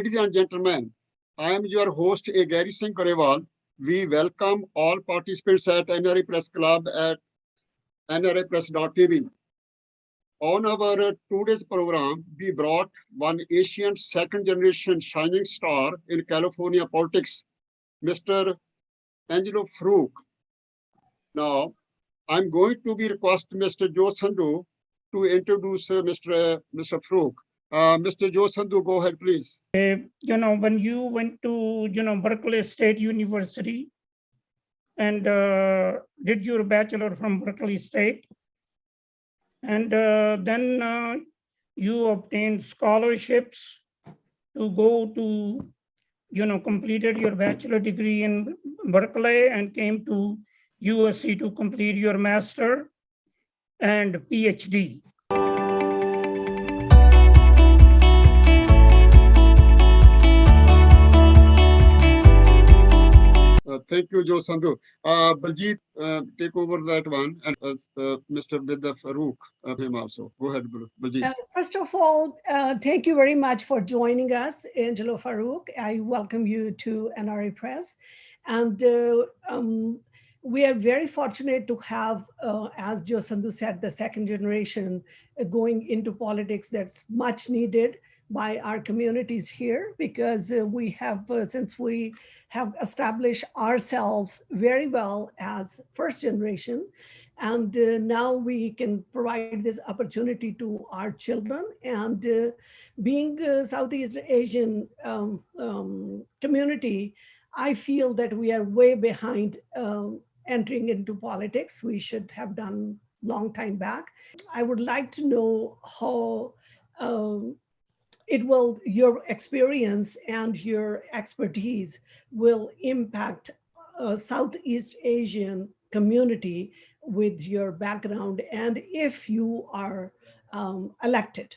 Ladies and gentlemen, I am your host, Gary Singh Grewal. We welcome all participants at NRI Press Club at nripress.tv. On our today's program, we brought one Asian second-generation shining star in California politics, Mr. Angelo Farooq. Now, I'm going to be request Mr. Joe Sandhu to introduce Mr. Farooq. Mr. Joe Sandhu, go ahead, please. When you went to, Berkeley State University and did your bachelor from Berkeley State, and then you obtained scholarships to go to, completed your bachelor degree in Berkeley and came to USC to complete your master and PhD. Thank you, Joe Sandhu. Baljeet, take over that one, and Mr. Bidda Farooq, him also. Go ahead, Baljeet. First of all, thank you very much for joining us, Angelo Farooq. I welcome you to NRI Press. And we are very fortunate to have, as Joe Sandhu said, the second generation going into politics. That's much needed by our communities here, because we have, since we have established ourselves very well as first generation, and now we can provide this opportunity to our children. And being a Southeast Asian community, I feel that we are way behind entering into politics. We should have done long time back. I would like to know how your experience and your expertise will impact Southeast Asian community with your background. And if you are elected,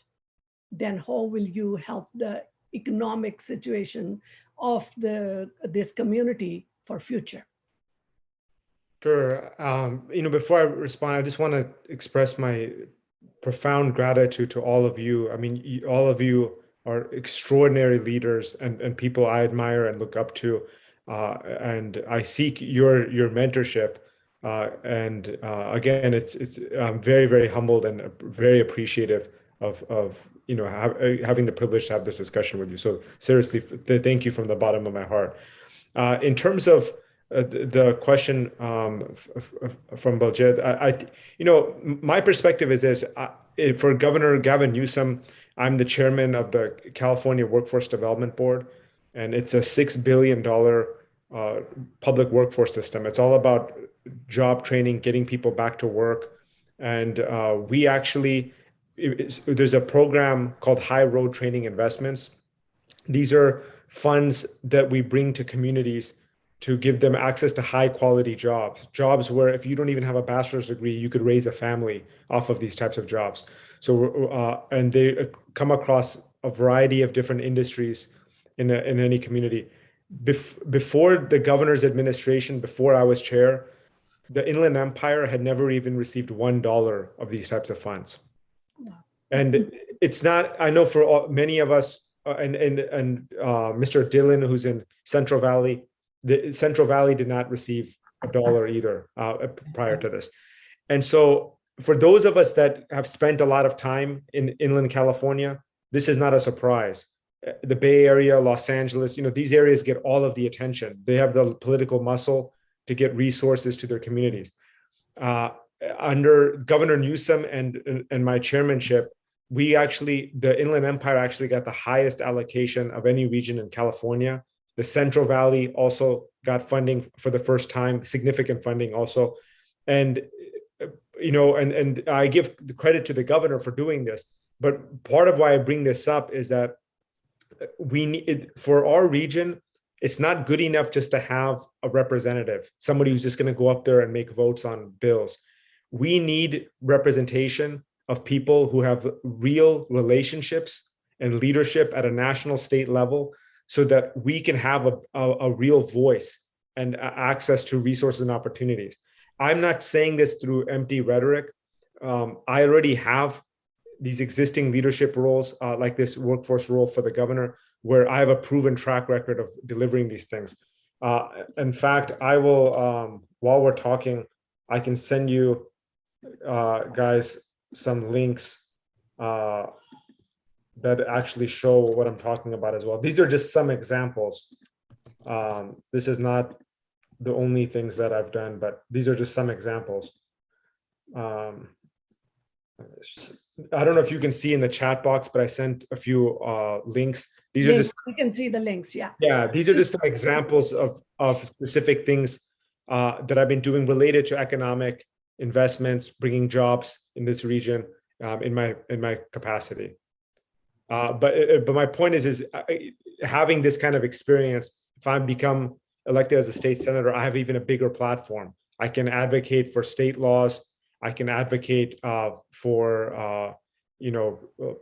then how will you help the economic situation of this community for future? Sure. Before I respond, I just want to express my profound gratitude to all of you. I mean, all of you are extraordinary leaders and people I admire and look up to, and I seek your mentorship. Again, I'm very, very humbled and very appreciative of having the privilege to have this discussion with you. So seriously, thank you from the bottom of my heart. In terms of the question from Baljeet, my perspective is this: for Governor Gavin Newsom, I'm the chairman of the California Workforce Development Board, and it's a $6 billion public workforce system. It's all about job training, getting people back to work, and there's a program called High Road Training Investments. These are funds that we bring to communities to give them access to high quality jobs where if you don't even have a bachelor's degree, you could raise a family off of these types of jobs. So, and they come across a variety of different industries in any community. Before the governor's administration, before I was chair, the Inland Empire had never even received $1 of these types of funds. And it's not, I know for many of us, and Mr. Dillon, who's in Central Valley, the Central Valley did not receive $1 either prior to this. And so for those of us that have spent a lot of time in inland California, this is not a surprise. The Bay Area, Los Angeles, these areas get all of the attention. They have the political muscle to get resources to their communities. Under Governor Newsom and my chairmanship, the Inland Empire actually got the highest allocation of any region in California. The Central Valley also got funding for the first time, significant funding also. And, and I give the credit to the governor for doing this. But part of why I bring this up is that for our region, it's not good enough just to have a representative, somebody who's just going to go up there and make votes on bills. We need representation of people who have real relationships and leadership at a national, state level, so that we can have a real voice and access to resources and opportunities. I'm not saying this through empty rhetoric. I already have these existing leadership roles, like this workforce role for the governor, where I have a proven track record of delivering these things. In fact, I will, while we're talking, I can send you guys some links that actually show what I'm talking about as well. These are just some examples. This is not the only things that I've done, but these are just some examples. I don't know if you can see in the chat box, but I sent a few links. These are just, you can see the links, yeah. yeah, these are just some examples of specific things that I've been doing related to economic investments, bringing jobs in this region in my capacity. But my point is having this kind of experience, if I become elected as a state senator, I have even a bigger platform. I can advocate for state laws. I can advocate for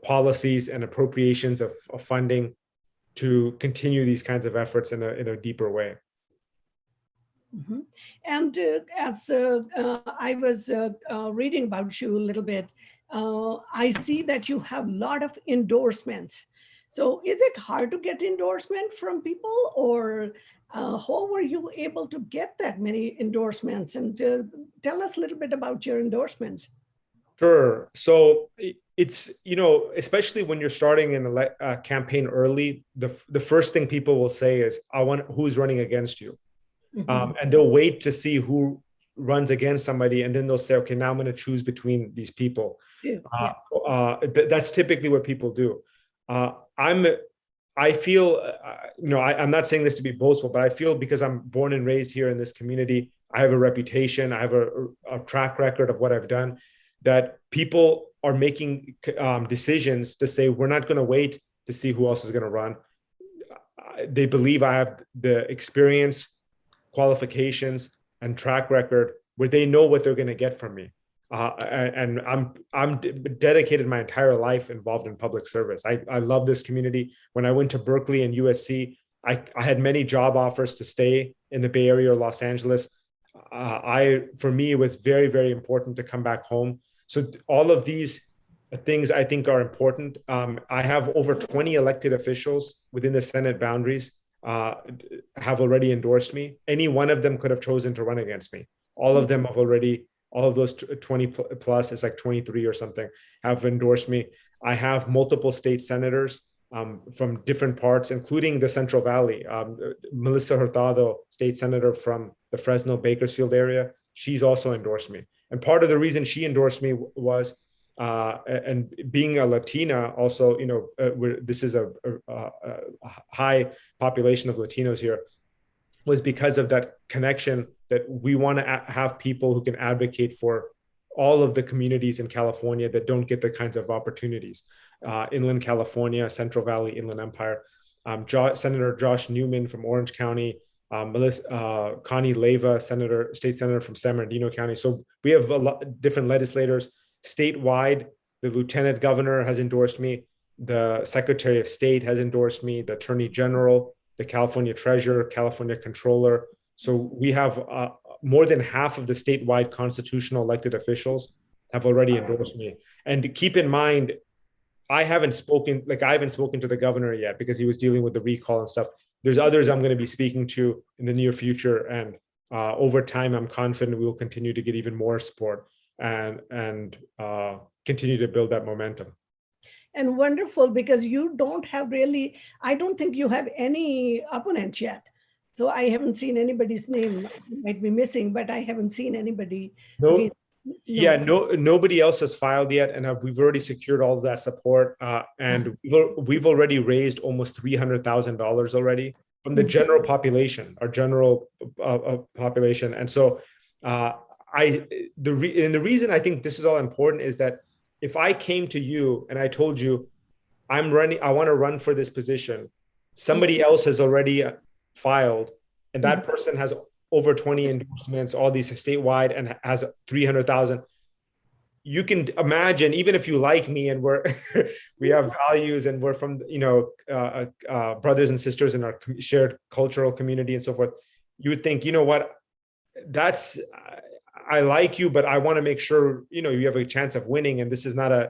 policies and appropriations of funding to continue these kinds of efforts in a deeper way. Mm-hmm. And as I was reading about you a little bit, I see that you have a lot of endorsements. So is it hard to get endorsement from people, or how were you able to get that many endorsements? And tell us a little bit about your endorsements. Sure. So it's, especially when you're starting in a campaign early, the first thing people will say is, who's running against you? Mm-hmm. And they'll wait to see who runs against somebody, and then they'll say, okay, now I'm going to choose between these people. Yeah. That's typically what people do. I feel, I'm not saying this to be boastful, but I feel because I'm born and raised here in this community, I have a reputation, I have a track record of what I've done, that people are making decisions to say, we're not going to wait to see who else is going to run. They believe I have the experience, qualifications, and track record where they know what they're going to get from me. And I'm dedicated my entire life involved in public service. I love this community. When I went to Berkeley and USC, I had many job offers to stay in the Bay Area or Los Angeles. For me, it was very, very important to come back home. So all of these things I think are important. I have over 20 elected officials within the Senate boundaries have already endorsed me. Any one of them could have chosen to run against me. All of them have already, all of those 20 plus, it's like 23 or something, have endorsed me. I have multiple state senators from different parts, including the Central Valley. Melissa Hurtado, state senator from the Fresno Bakersfield area, she's also endorsed me. And part of the reason she endorsed me was, and being a Latina also, this is a high population of Latinos here, was because of that connection that we want to have people who can advocate for all of the communities in California that don't get the kinds of opportunities. Inland California, Central Valley, Inland Empire. Senator Josh Newman from Orange County, Connie Leyva, state senator from San Bernardino County. So we have a lot of different legislators. Statewide, the lieutenant governor has endorsed me. The secretary of state has endorsed me. The attorney general, the California treasurer, California controller. So we have more than half of the statewide constitutional elected officials have already endorsed me. And keep in mind, I haven't spoken to the governor yet because he was dealing with the recall and stuff. There's others I'm going to be speaking to in the near future. And over time, I'm confident we will continue to get even more support and continue to build that momentum. And wonderful, because you don't have really, I don't think you have any opponents yet. So I haven't seen anybody's name. It might be missing, but I haven't seen anybody. No. Yeah, nobody else has filed yet, and we've already secured all of that support. And we've already raised almost $300,000 already from the general population, our general population. And so the reason I think this is all important is that if I came to you and I told you I want to run for this position, somebody else has already filed, and that person has over 20 endorsements, all these statewide, and has 300,000. You can imagine, even if you like me and we have values and we're from, brothers and sisters in our shared cultural community and so forth, you would think, you know what, I like you, but I want to make sure, you have a chance of winning. And this is not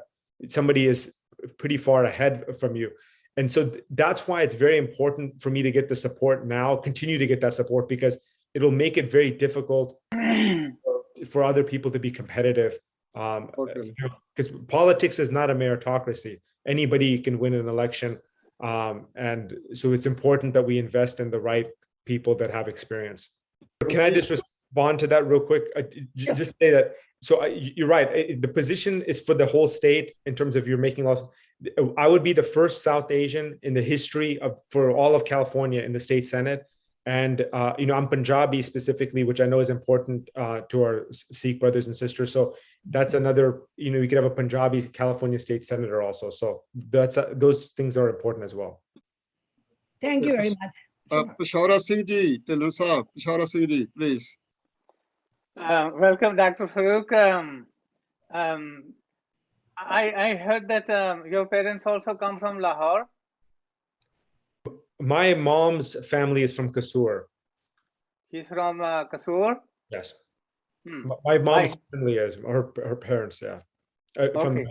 somebody is pretty far ahead from you. And so that's why it's very important for me to get the support now, continue to get that support, because it'll make it very difficult for other people to be competitive. Because politics is not a meritocracy. Anybody can win an election. And so it's important that we invest in the right people that have experience. Can I just respond to that real quick? Just say that, so you're right. The position is for the whole state in terms of you're making laws. I would be the first South Asian in the history for all of California in the state Senate. And, I'm Punjabi specifically, which I know is important to our Sikh brothers and sisters. So that's another, you could have a Punjabi California state senator also. So those things are important as well. Thank you very much. Peshawar Singh ji, Dhillon Sahab, Peshawar Singh ji, please. Welcome, Dr. Farooq. I heard that your parents also come from Lahore. My mom's family is from Kasur. She's from Kasur? Yes. My mom's family is, her parents, yeah. Okay.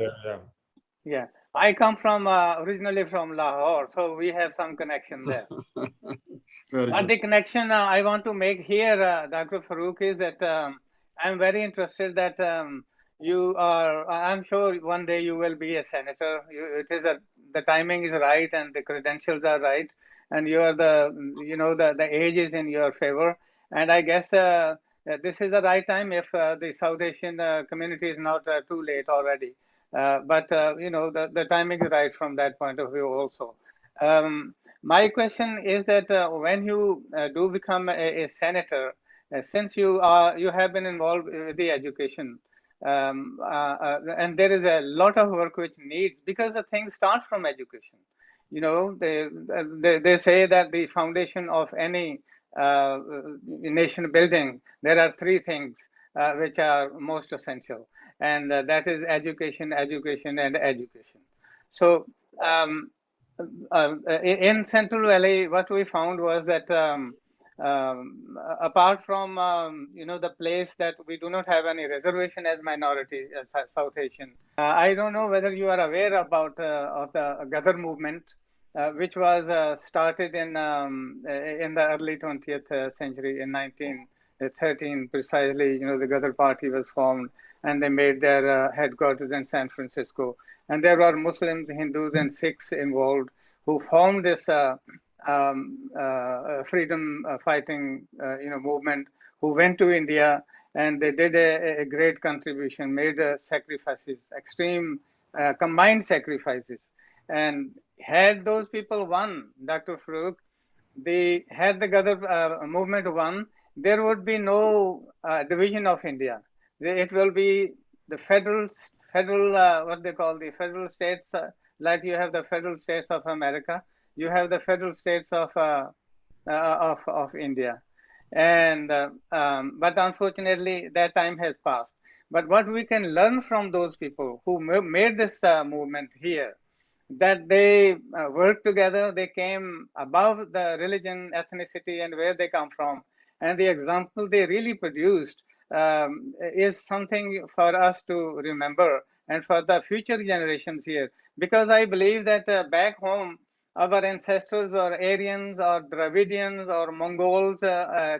Yeah. I come from originally from Lahore, so we have some connection there. But the connection I want to make here, Dr. Farooq, is that I'm very interested that I'm sure one day you will be a senator. The timing is right and the credentials are right, and you are the age is in your favor. And I guess this is the right time if the South Asian community is not too late already. But the timing is right from that point of view also. My question is that when you do become a senator, since you have been involved with the education, and there is a lot of work which needs, because the things start from education. They say that the foundation of any nation building, there are three things which are most essential. And that is education, education, and education. So in Central Valley, what we found was that apart from the place that we do not have any reservation as minority, as South Asian, I don't know whether you are aware about of the Gadar movement, which was started in the early 20th century in 1913 precisely. The Gadar party was formed, and they made their headquarters in San Francisco. And there were Muslims, Hindus, and Sikhs involved who formed this freedom fighting movement, who went to India, and they did a great contribution, made sacrifices, extreme combined sacrifices. And had those people won, Dr. Farooq, had the Gadar movement won, there would be no division of India. It will be the federal what they call the federal states, like you have the federal states of America, you have the federal states of India. And but unfortunately that time has passed. But what we can learn from those people who made this movement here, that they worked together, they came above the religion, ethnicity, and where they come from. And the example they really produced is something for us to remember and for the future generations here. Because I believe that back home, our ancestors or Aryans or Dravidians or Mongols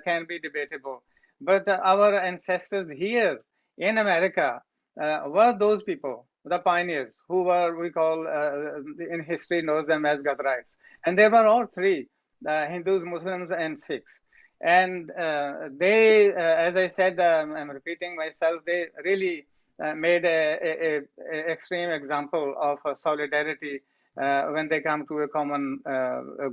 can be debatable. But our ancestors here in America were those people, the pioneers, who were, we call, in history knows them as Gadarites. And they were all three, Hindus, Muslims, and Sikhs. And they, as I said, I'm repeating myself, they really made a extreme example of solidarity when they come to a common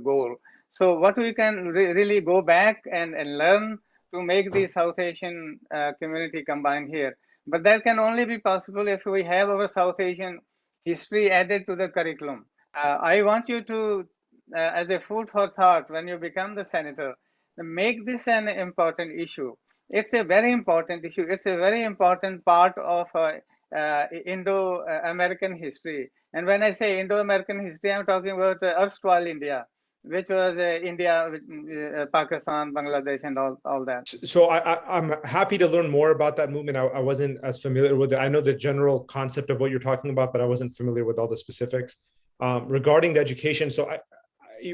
goal. So what we can really go back and learn to make the South Asian community combine here. But that can only be possible if we have our South Asian history added to the curriculum. I want you to, as a food for thought, when you become the senator, make this an important issue. It's a very important issue. It's a very important part of Indo-American history. And when I say Indo-American history, I'm talking about erstwhile India, which was India, Pakistan, Bangladesh, and all that. So I'm happy to learn more about that movement. I wasn't as familiar with it. I know the general concept of what you're talking about, but I wasn't familiar with all the specifics. Regarding the education, so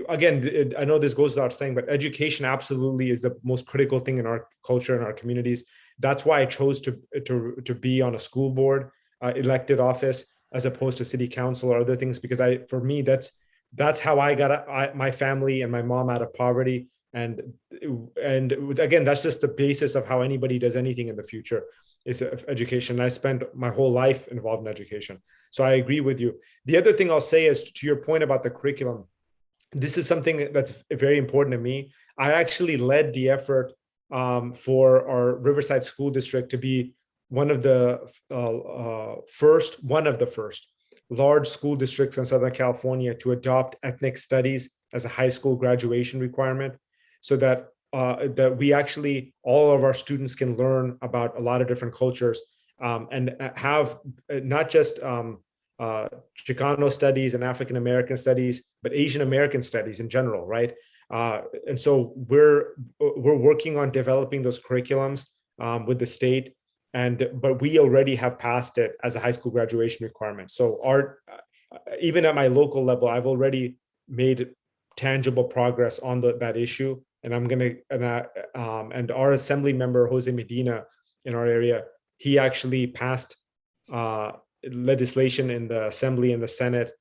again, I know this goes without saying, but education absolutely is the most critical thing in our culture and our communities. That's why I chose to be on a school board, elected office, as opposed to city council or other things, because for me, that's how I got my family and my mom out of poverty. And again, that's just the basis of how anybody does anything in the future is education. I spent my whole life involved in education. So I agree with you. The other thing I'll say is, to your point about the curriculum, this is something that's very important to me. I actually led the effort for our Riverside School District to be one of the first large school districts in Southern California to adopt ethnic studies as a high school graduation requirement, so that we actually, all of our students can learn about a lot of different cultures, and have not just Chicano studies and African American studies, but Asian American studies in general, right? And so we're working on developing those curriculums with the state, but we already have passed it as a high school graduation requirement. So even at my local level, I've already made tangible progress on that issue. And and our assembly member, Jose Medina, in our area, he actually passed legislation in the Assembly and the Senate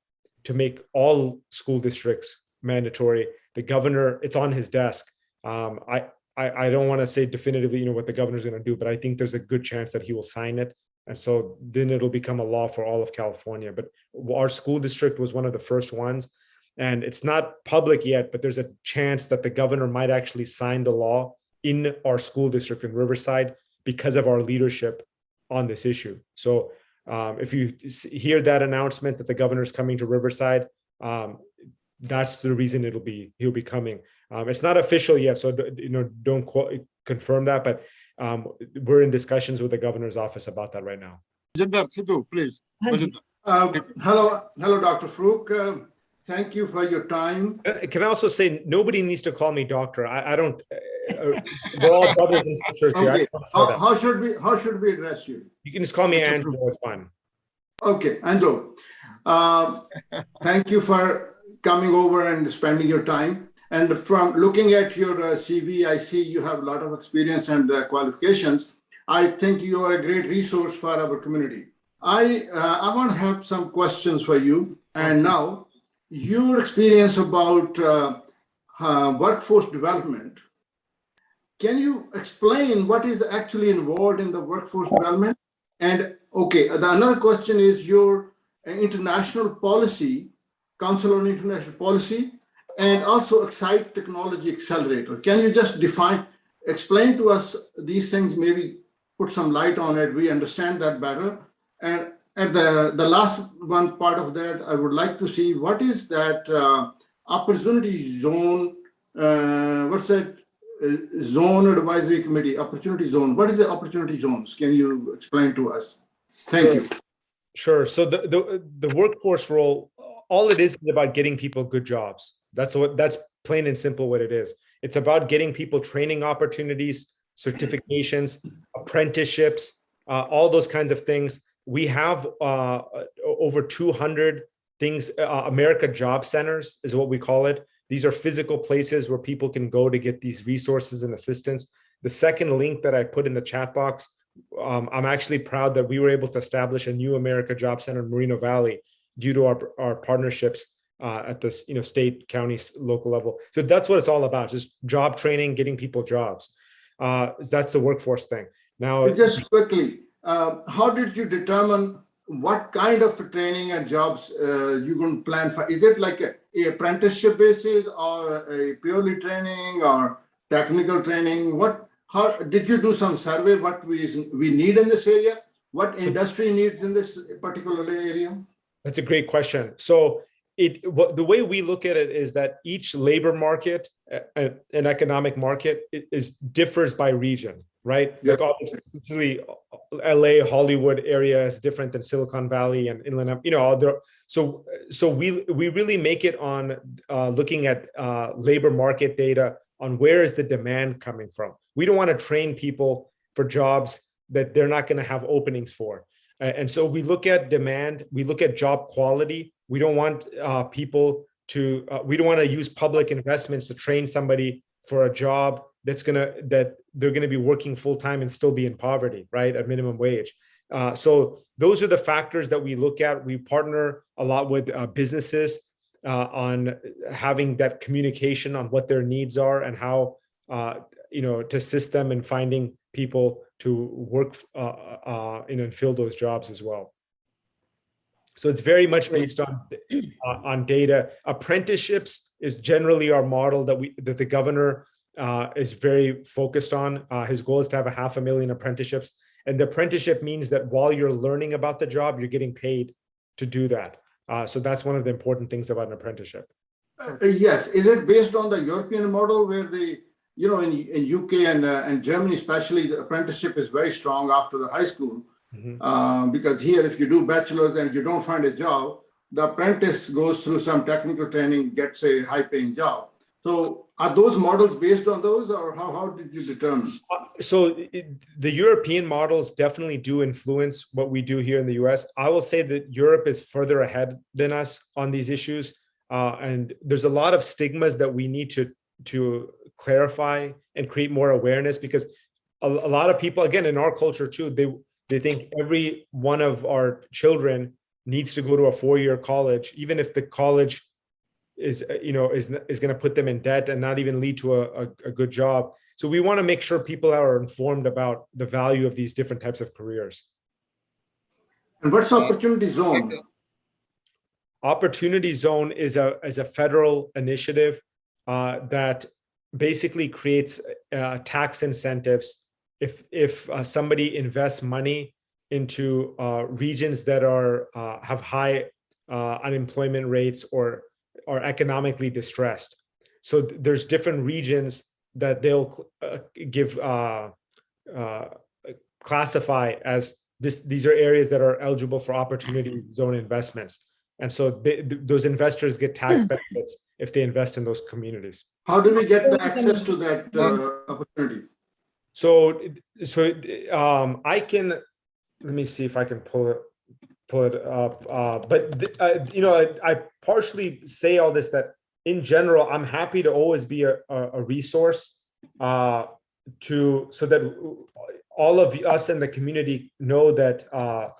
to make all school districts mandatory. The governor, it's on his desk. I don't want to say definitively, what the governor's going to do, but I think there's a good chance that he will sign it. And so then it'll become a law for all of California. But our school district was one of the first ones. And it's not public yet, but there's a chance that the governor might actually sign the law in our school district in Riverside because of our leadership on this issue. So if you hear that announcement that the governor's coming to Riverside, that's the reason he'll be coming. It's not official yet, so don't confirm that, but we're in discussions with the governor's office about that right now. Bajinder Sidhu, please. Bajinder. Hello, Dr. Farooq. Thank you for your time. Can I also say, nobody needs to call me doctor. I don't. We're all brothers and sisters here. Okay. How should we address you? You can just call me Angelo. It's fine. Okay, Angelo. Thank you for coming over and spending your time. And from looking at your CV, I see you have a lot of experience and qualifications. I think you are a great resource for our community. I want to have some questions for you. And now, your experience about workforce development. Can you explain what is actually involved in the workforce development? And okay, another question is your international policy, Council on International Policy, and also Excite Technology Accelerator. Can you just explain to us these things, maybe put some light on it, we understand that better. And at the last one part of that, I would like to see what is that opportunity zone, what's that zone advisory committee, opportunity zone. What is the opportunity zones? Can you explain to us? Thank you. Sure. So the workforce role, all it is about getting people good jobs. That's plain and simple what it is. It's about getting people training opportunities, certifications, apprenticeships, all those kinds of things. We have over 200 things. America Job Centers is what we call it. These are physical places where people can go to get these resources and assistance. The second link that I put in the chat box, I'm actually proud that we were able to establish a new America Job Center in Moreno Valley due to our partnerships at the state, county, local level. So that's what it's all about, just job training, getting people jobs. That's the workforce thing. Now, just quickly, how did you determine what kind of training and jobs you're going to plan for? Is it like a apprenticeship basis or a purely training or technical training? How did you do some survey? What we need in this area? What industry needs in this particular area? That's a great question. So the way we look at it is that each labor market and economic market differs by region, right? Yeah. Like obviously, LA, Hollywood area is different than Silicon Valley and Inland. So we really make it on looking at labor market data on where is the demand coming from. We don't want to train people for jobs that they're not going to have openings for. And so we look at demand, we look at job quality, We don't want people to, we don't want to use public investments to train somebody for a job that they're going to be working full time and still be in poverty, right, at minimum wage. So those are the factors that we look at. We partner a lot with businesses on having that communication on what their needs are and how to assist them in finding people to work and fill those jobs as well. So it's very much based on data. Apprenticeships is generally our model that the governor is very focused on. His goal is to have 500,000 apprenticeships. And the apprenticeship means that while you're learning about the job, you're getting paid to do that. So that's one of the important things about an apprenticeship. Yes. Is it based on the European model where in UK and Germany especially, the apprenticeship is very strong after the high school? Because here, if you do bachelor's and you don't find a job, the apprentice goes through some technical training, gets a high-paying job. So are those models based on those, or how did you determine? So the European models definitely do influence what we do here in the US. I will say that Europe is further ahead than us on these issues. And there's a lot of stigmas that we need to clarify and create more awareness, because a lot of people, again, in our culture too, they think every one of our children needs to go to a 4-year college, even if the college is going to put them in debt and not even lead to a good job. So we want to make sure people are informed about the value of these different types of careers. And what's Opportunity Zone? Opportunity Zone is a federal initiative that basically creates tax incentives if somebody invests money into regions that have high unemployment rates or are economically distressed. So there's different regions that they'll classify as these are areas that are eligible for Opportunity Zone investments. And so those investors get tax benefits if they invest in those communities. How do we get the access to that opportunity? So I can, let me see if I can pull it up. I partially say all this that in general, I'm happy to always be a resource so that all of us in the community know that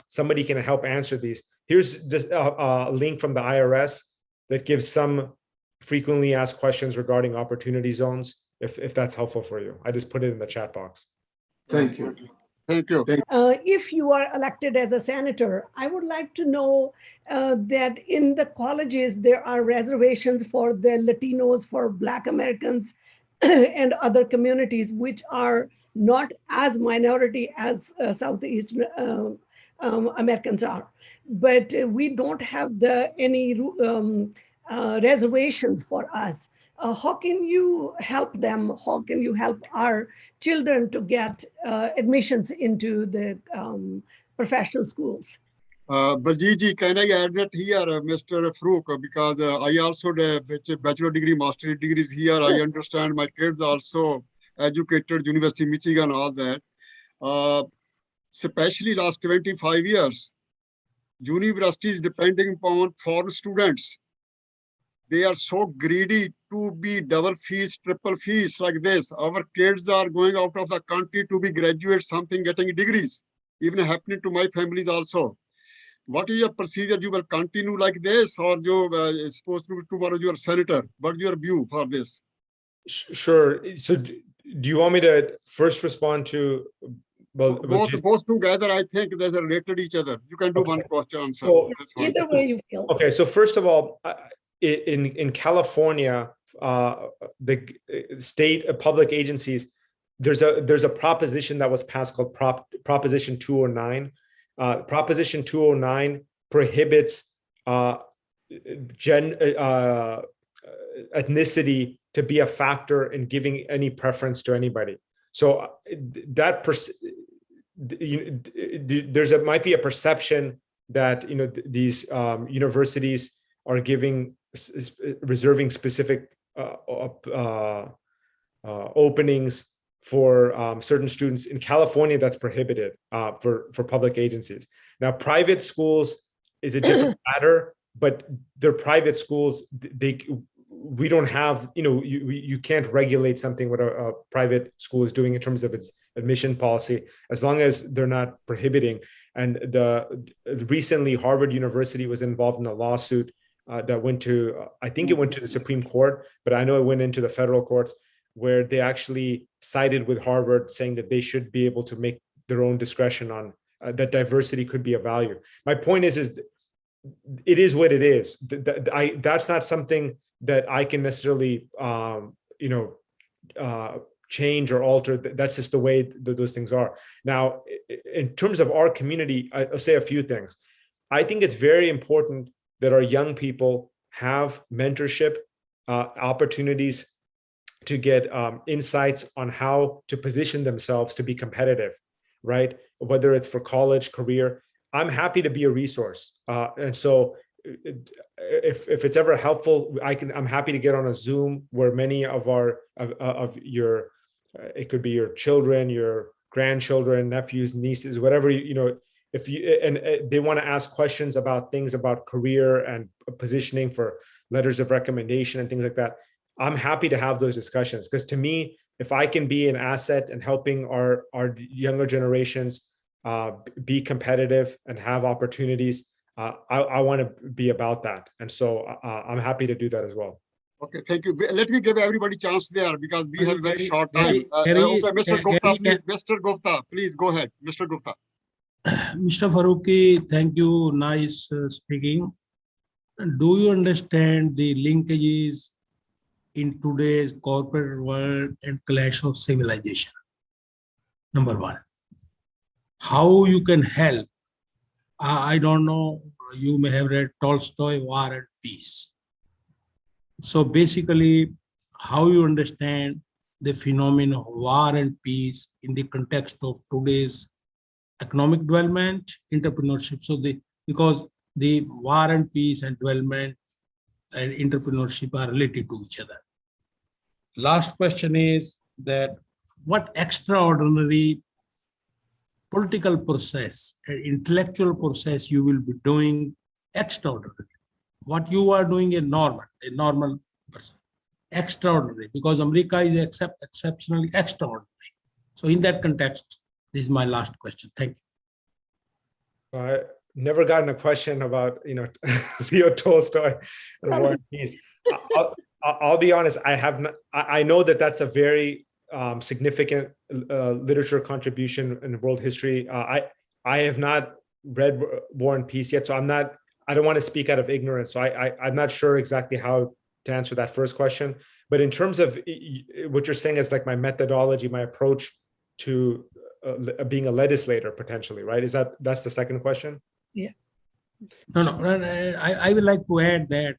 somebody can help answer these. Here's just a link from the IRS that gives some frequently asked questions regarding opportunity zones, if that's helpful for you. I just put it in the chat box. Thank you. Thank you. If you are elected as a senator, I would like to know that in the colleges, there are reservations for the Latinos, for Black Americans, and other communities which are not as minority as Southeast Americans are. But we don't have any reservations for us. How can you help them? How can you help our children to get admissions into the professional schools? Baljiji, can I add that here, Mr. Farooq, because I also have bachelor degree, master degrees here. I understand my kids also educated, University of Michigan, all that. Especially last 25 years, universities depending upon foreign students. They are so greedy to be double fees, triple fees like this. Our kids are going out of the country to be graduates, something getting degrees, even happening to my families also. What is your procedure? You will continue like this, or you supposed to tomorrow you are senator? What is your view for this? Sure. So do you want me to first respond to both together? I think they're related to each other. You can do one question answer. So, either way you feel. Okay. So first of all, in California, the state public agencies, there's a proposition that was passed called Proposition 209. Proposition 209 prohibits ethnicity to be a factor in giving any preference to anybody. So that might be a perception that these universities are reserving specific openings for certain students. In California, that's prohibited for public agencies. Now, private schools is a different matter. but they're private schools. We don't have, you can't regulate something what a private school is doing in terms of its admission policy, as long as they're not prohibiting. And recently Harvard University was involved in a lawsuit that went to, I think it went to the Supreme Court, but I know it went into the federal courts, where they actually sided with Harvard, saying that they should be able to make their own discretion on that diversity could be a value. My point is it is what it is. That's not something that I can necessarily, change or alter. That's just the way those things are. Now, in terms of our community, I'll say a few things. I think it's very important that our young people have mentorship opportunities to get insights on how to position themselves to be competitive, right? Whether it's for college, career. I'm happy to be a resource. And so if it's ever helpful, I'm happy to get on a Zoom where many of your it could be your children, your grandchildren, nephews, nieces, whatever, if they want to ask questions about things about career and positioning for letters of recommendation and things like that. I'm happy to have those discussions, because to me, if I can be an asset in helping our younger generations be competitive and have opportunities, I want to be about that. And so I'm happy to do that as well. Okay, thank you. Let me give everybody a chance there, because we have a very short time. Okay, Mr. Gupta, please. Mr. Gupta, please go ahead. Mr. Gupta. Mr. Farooq, thank you. Nice speaking. Do you understand the linkages in today's corporate world and clash of civilization? Number one, how you can help. I don't know, you may have read Tolstoy, War and Peace. So basically, how you understand the phenomenon of war and peace in the context of today's economic development, entrepreneurship. So because the war and peace and development and entrepreneurship are related to each other. Last question is that what extraordinary political process and intellectual process you will be doing extraordinary. What you are doing a normal person, extraordinary, because America is exceptionally extraordinary. So in that context, this is my last question. Thank you. I never gotten a question about, Leo Tolstoy and War and Peace. I'll be honest, I know that that's a very significant literature contribution in world history. I have not read War and Peace yet, so I don't want to speak out of ignorance. So I'm not sure exactly how to answer that first question. But in terms of what you're saying is like my methodology, my approach to being a legislator potentially, right? That's the second question? Yeah. No. I would like to add that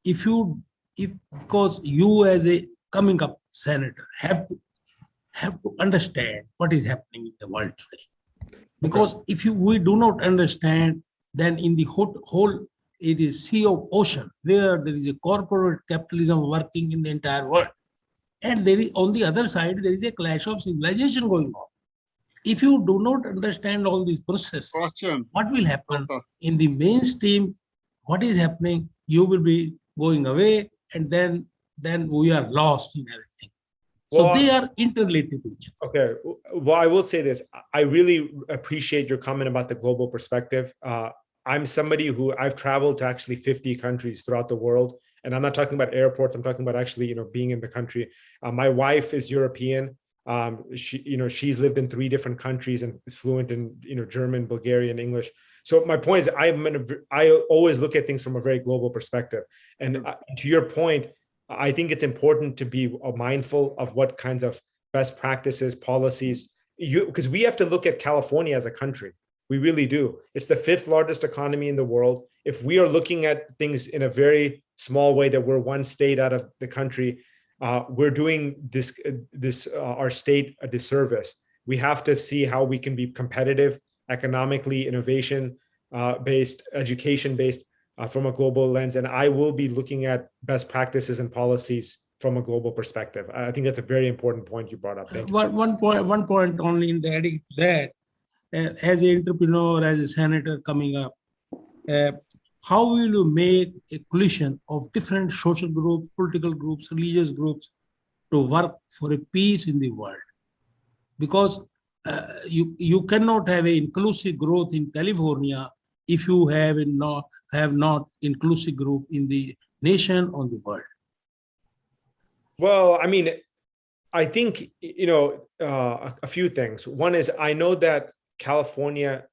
because you as a coming up senator have to understand what is happening in the world today. Because if we do not understand, then in the whole it is sea of ocean, where there is a corporate capitalism working in the entire world. And there is, on the other side, there is a clash of civilization going on. If you do not understand all these processes, what will happen in the mainstream, what is happening, you will be going away, and then we are lost in everything. So they are interrelated to each other. Okay. Well, I will say this. I really appreciate your comment about the global perspective. I'm somebody who I've traveled to actually 50 countries throughout the world. And I'm not talking about airports. I'm talking about actually, being in the country. My wife is European. She's lived in 3 different countries and is fluent in, German, Bulgarian, English. So my point is I always look at things from a very global perspective. And to your point, I think it's important to be mindful of what kinds of best practices, policies, because we have to look at California as a country. We really do. It's the 5th largest economy in the world. If we are looking at things in a very small way, that we're one state out of the country, we're doing this our state a disservice. We have to see how we can be competitive economically, innovation based, education based from a global lens. And I will be looking at best practices and policies from a global perspective. I think that's a very important point you brought up. Thank you. One point only in adding that, as an entrepreneur, as a senator coming up, how will you make a coalition of different social groups, political groups, religious groups to work for a peace in the world? Because you cannot have an inclusive growth in California if you have not inclusive growth in the nation or the world. Well, I mean, I think, a few things. One is, I know that California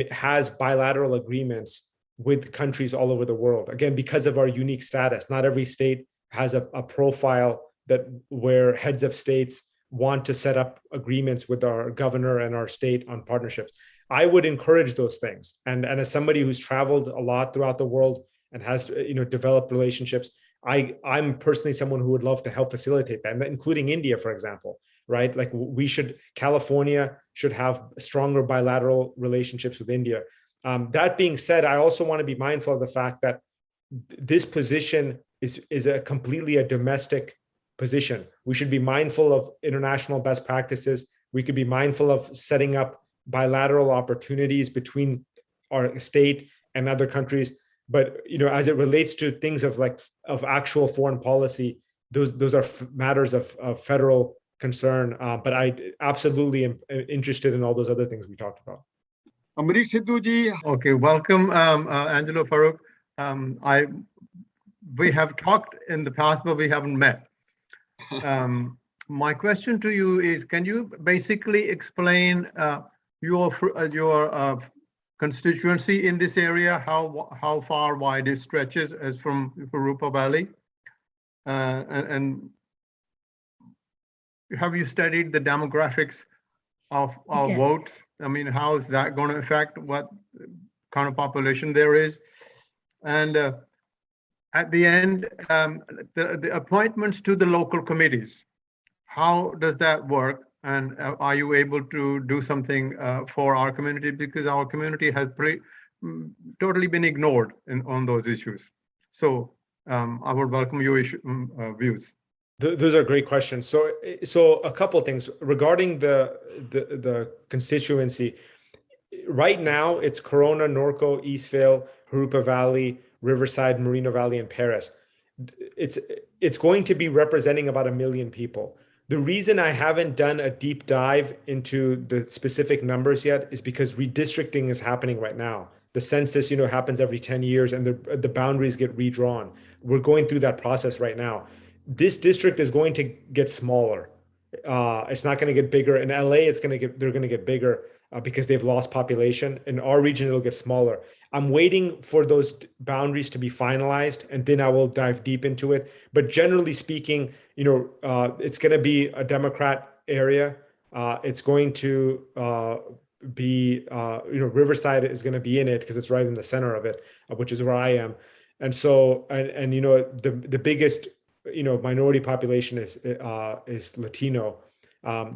has bilateral agreements with countries all over the world. Again, because of our unique status, not every state has a profile where heads of states want to set up agreements with our governor and our state on partnerships. I would encourage those things. And as somebody who's traveled a lot throughout the world and has, developed relationships, I'm personally someone who would love to help facilitate that, including India, for example, right? Like California should have stronger bilateral relationships with India. That being said, I also want to be mindful of the fact that this position is completely a domestic position. We should be mindful of international best practices. We could be mindful of setting up bilateral opportunities between our state and other countries. But as it relates to things of actual foreign policy, those are matters of federal concern. But I absolutely am interested in all those other things we talked about. Amrik Sidhu ji. Okay, welcome, Angelo Farooq. We have talked in the past, but we haven't met. My question to you is, can you basically explain your constituency in this area, how far wide it stretches as from Rupa Valley? And have you studied the demographics of votes? I mean, how is that going to affect what kind of population there is? And at the end, the appointments to the local committees, how does that work? And are you able to do something for our community? Because our community has totally been ignored on those issues. So I would welcome your views. Those are great questions. So a couple of things regarding the constituency. Right now, it's Corona, Norco, Eastvale, Harupa Valley, Riverside, Moreno Valley, and Paris. It's going to be representing about 1 million people. The reason I haven't done a deep dive into the specific numbers yet is because redistricting is happening right now. The census, happens every 10 years and the boundaries get redrawn. We're going through that process right now. This district is going to get smaller. It's not going to get bigger. In LA, they're going to get bigger because they've lost population. In our region, it'll get smaller. I'm waiting for those boundaries to be finalized, and then I will dive deep into it. But generally speaking, it's going to be a Democrat area. It's going to be, Riverside is going to be in it because it's right in the center of it, which is where I am. And so, the biggest, minority population is Latino.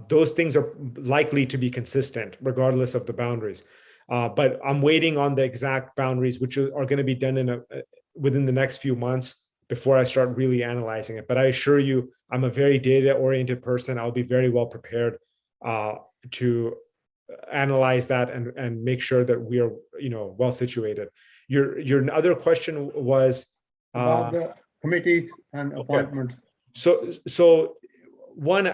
Those things are likely to be consistent regardless of the boundaries. But I'm waiting on the exact boundaries, which are going to be done within the next few months before I start really analyzing it. But I assure you, I'm a very data-oriented person. I'll be very well prepared to analyze that and make sure that we are, well situated. Your other question was about the committees and appointments. Okay. So one,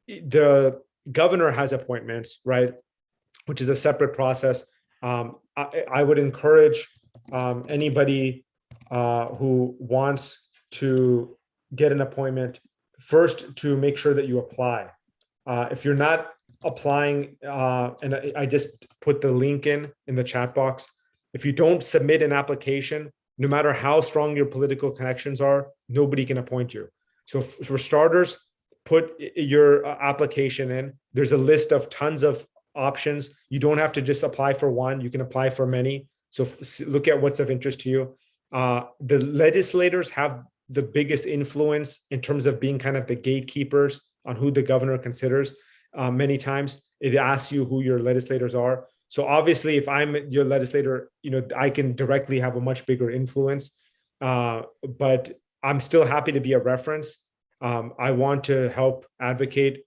the governor has appointments, right? Which is a separate process. I would encourage anybody who wants to get an appointment first to make sure that you apply. If you're not applying, and I just put the link in the chat box. If you don't submit an application, no matter how strong your political connections are, nobody can appoint you. So for starters, put your application in. There's a list of tons of options. You don't have to just apply for one. You can apply for many. So look at what's of interest to you. The legislators have the biggest influence in terms of being kind of the gatekeepers on who the governor considers. Many times it asks you who your legislators are. So obviously, if I'm your legislator, I can directly have a much bigger influence. But I'm still happy to be a reference. I want to help advocate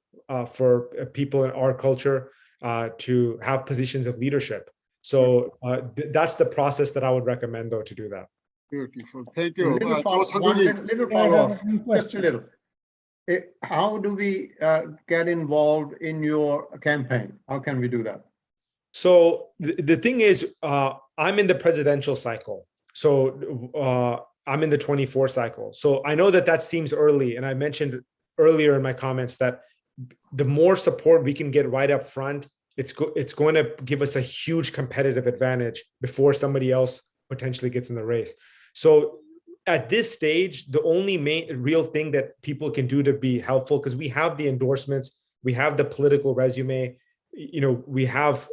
for people in our culture to have positions of leadership. So that's the process that I would recommend, though, to do that. Beautiful. Thank A you. little Sandhuji. follow-up, one just a question. little. How do we get involved in your campaign? How can we do that? So the thing is, I'm in the presidential cycle. So I'm in the 24 cycle. So I know that that seems early. And I mentioned earlier in my comments that the more support we can get right up front, it's going to give us a huge competitive advantage before somebody else potentially gets in the race. So at this stage, the only real thing that people can do to be helpful, because we have the endorsements, we have the political resume, we have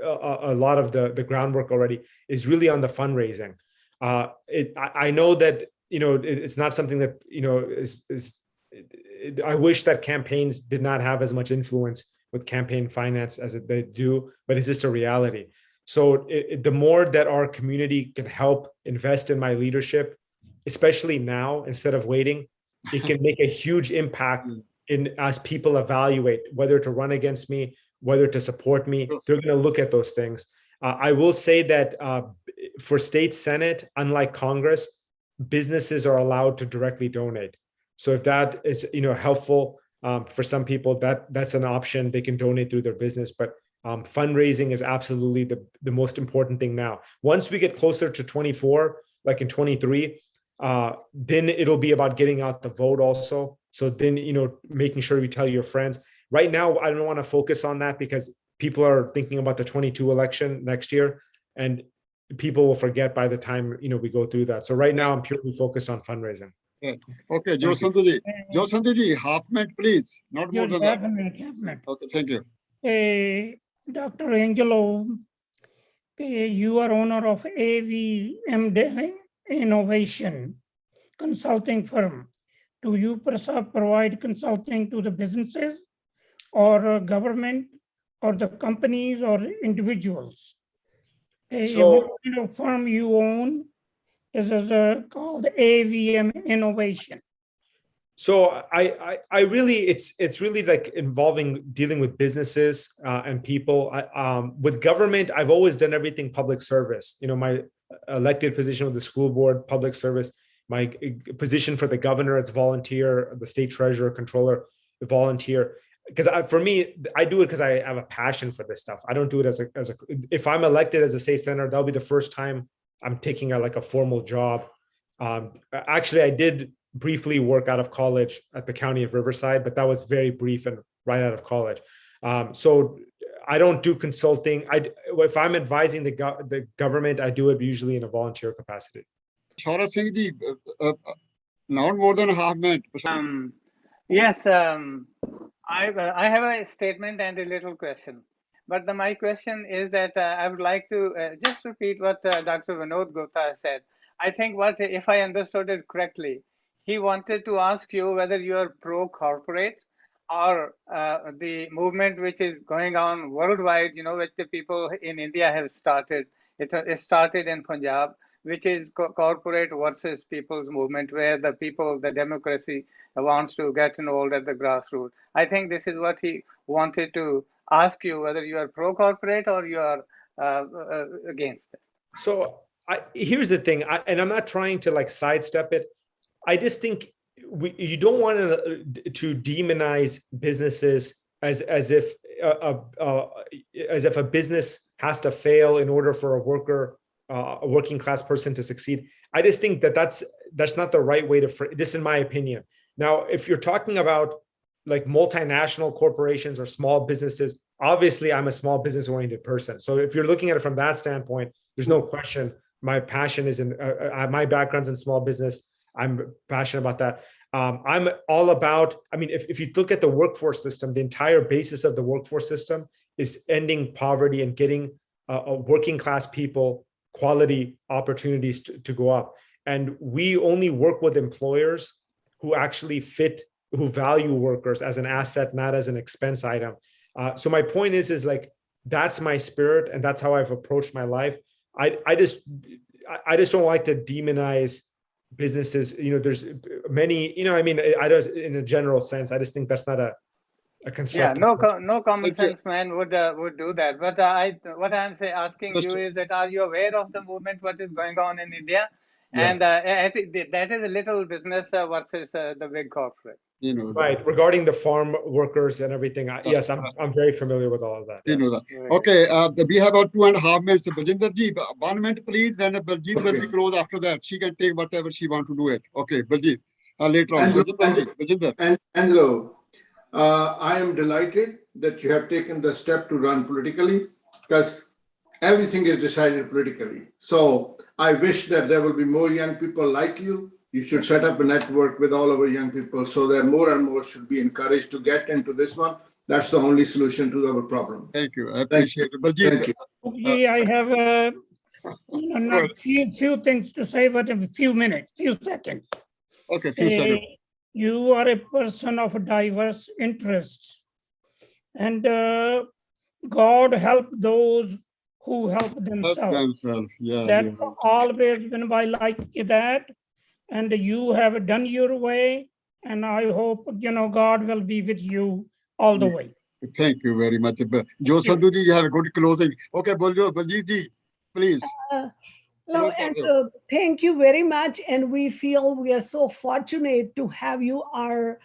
a lot of the groundwork already, is really on the fundraising. I know that it's not something that I wish that campaigns did not have as much influence with campaign finance as they do, but it's just a reality. So the more that our community can help invest in my leadership, especially now instead of waiting, it can make a huge impact as people evaluate whether to run against me, whether to support me. They're going to look at those things. I will say that for state Senate, unlike Congress, businesses are allowed to directly donate. So if that is helpful for some people, that's an option. They can donate through their business, but fundraising is absolutely the most important thing now. Once we get closer to 24, like in 23, then it'll be about getting out the vote also. So then, making sure you tell your friends. Right now, I don't want to focus on that because people are thinking about the 22 election next year, and people will forget by the time, we go through that. So right now I'm purely focused on fundraising. Okay, Joe Sandhuji, half minute, please. Not more than that. Half a minute. Okay, thank you. Dr. Angelo, you are owner of AVM Innovation consulting firm. Do you provide consulting to the businesses or government or the companies or individuals? What kind of firm you own is called AVM Innovation? So I really, it's really like involving dealing with businesses and people. With government, I've always done everything public service. My elected position with the school board, public service. My position for the governor, it's volunteer. The state treasurer, controller, volunteer. Because for me, I do it because I have a passion for this stuff. I don't do it as a. If I'm elected as a state senator, that'll be the first time I'm taking a formal job. Actually, I did briefly work out of college at the county of Riverside, but that was very brief and right out of college. So I don't do consulting. If I'm advising the government, I do it usually in a volunteer capacity. Shara Singh ji, not more than a half minute. Yes, I have a statement and a little question. But my question is that I would like to just repeat what Dr. Vinod Gupta said. I think if I understood it correctly, he wanted to ask you whether you are pro-corporate or the movement which is going on worldwide, which the people in India have started. It started in Punjab, which is corporate versus people's movement, where the people, the democracy wants to get involved at the grassroots. I think this is what he wanted to ask you, whether you are pro-corporate or you are against it. So here's the thing, and I'm not trying to sidestep it. I just think you don't want to demonize businesses as if a business has to fail in order for a working class person to succeed. I just think that's not the right way to, this in my opinion. Now, if you're talking about multinational corporations or small businesses, obviously I'm a small business oriented person. So if you're looking at it from that standpoint, there's no question. My passion is in my background's in small business. I'm passionate about that. I'm all about, if you look at the workforce system, the entire basis of the workforce system is ending poverty and getting working class people quality opportunities to go up. And we only work with employers who actually who value workers as an asset, not as an expense item. So my point is that's my spirit, and that's how I've approached my life. I just don't like to demonize businesses. There's many, I don't, in a general sense, I just think that's not a Yeah, constructive. no common Thank you. sense man would do that. But what I'm asking you Mr. is that are you aware of the movement? What is going on in India? Yeah. And I think that is a little business versus the big corporate. You know that. Right. Regarding the farm workers and everything, yes, I'm very familiar with all of that. You Yes. know that. Very good. Okay, we have about 2.5 minutes. Baljinder ji, 1 minute, please. Then Baljit will be Okay. close after that. She can take whatever she want to do it. Okay, Baljit. Later on. Angelo, Baljinder. Angelo, I am delighted that you have taken the step to run politically, because everything is decided politically. So I wish that there will be more young people like you. You should set up a network with all our young people so that more and more should be encouraged to get into this one. That's the only solution to our problem. Thank you. I appreciate it. Baljit. Thank you. Okay, I have not few things to say, but a few minutes, few seconds. Okay, few seconds. You are a person of diverse interests, and God help those who help Help themselves. themselves. Yeah. That yeah. always been by like that, and you have done your way, and I hope God will be with you all the way. Thank you very much. Jo Sadhu ji, you have a good closing. Okay, Baljit ji, please. No, Close and for thank you very much. And we feel we are so fortunate to have you our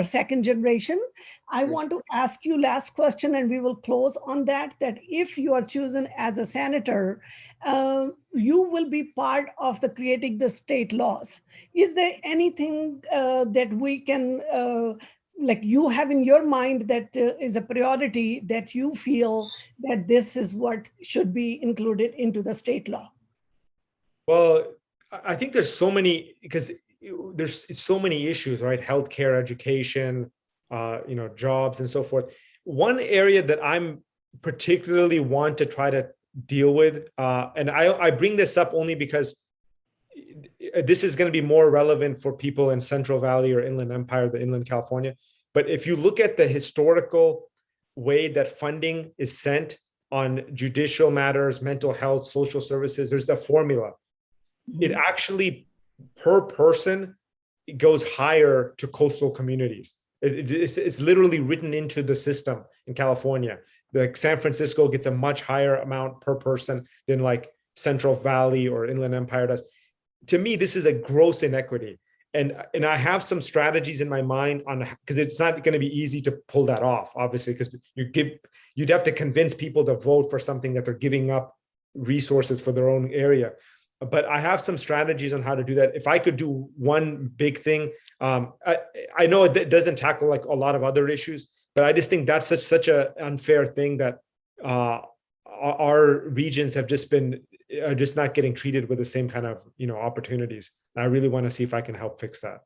second generation. I Yes. want to ask you last question, and we will close on that. That if you are chosen as a senator, you will be part of the creating the state laws. Is there anything that we can like you have in your mind that is a priority that you feel that this is what should be included into the state law? Well, I think there's so many, because there's so many issues, right? Healthcare, education, jobs and so forth. One area that I'm particularly want to try to deal with, and I bring this up only because this is going to be more relevant for people in Central Valley or Inland Empire, the Inland California. But if you look at the historical way that funding is sent on judicial matters, mental health, social services, there's a formula. It actually, per person, it goes higher to coastal communities. It's literally written into the system in California. Like San Francisco gets a much higher amount per person than like Central Valley or Inland Empire does. To me, this is a gross inequity. And I have some strategies in my mind on, because it's not going to be easy to pull that off, obviously, because you'd have to convince people to vote for something that they're giving up resources for their own area. But I have some strategies on how to do that. If I could do one big thing, I know it doesn't tackle like a lot of other issues, but I just think that's such an unfair thing that our regions have are just not getting treated with the same kind of opportunities. And I really want to see if I can help fix that.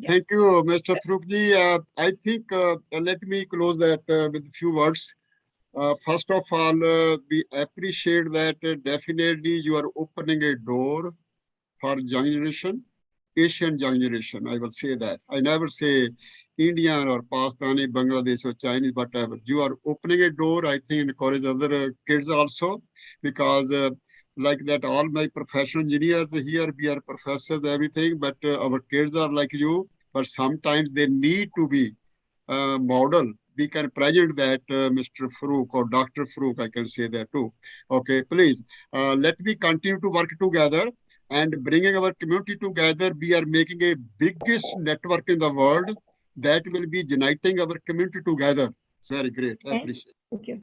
Thank you, Mr. Farooq ji. I think let me close that with a few words. First of all, we appreciate that definitely you are opening a door for young generation, Asian young generation. I will say that. I never say Indian or Pakistani, Bangladesh or Chinese, whatever. You are opening a door, I think, encourage other kids also, because like that, all my professional engineers here, we are professors, everything, but our kids are like you, but sometimes they need to be model. We can present that, Mr. Farooq or Dr. Farooq, I can say that too. Okay, please, let me continue to work together and bringing our community together. We are making a biggest network in the world that will be uniting our community together. Very great. I appreciate it. Thank you.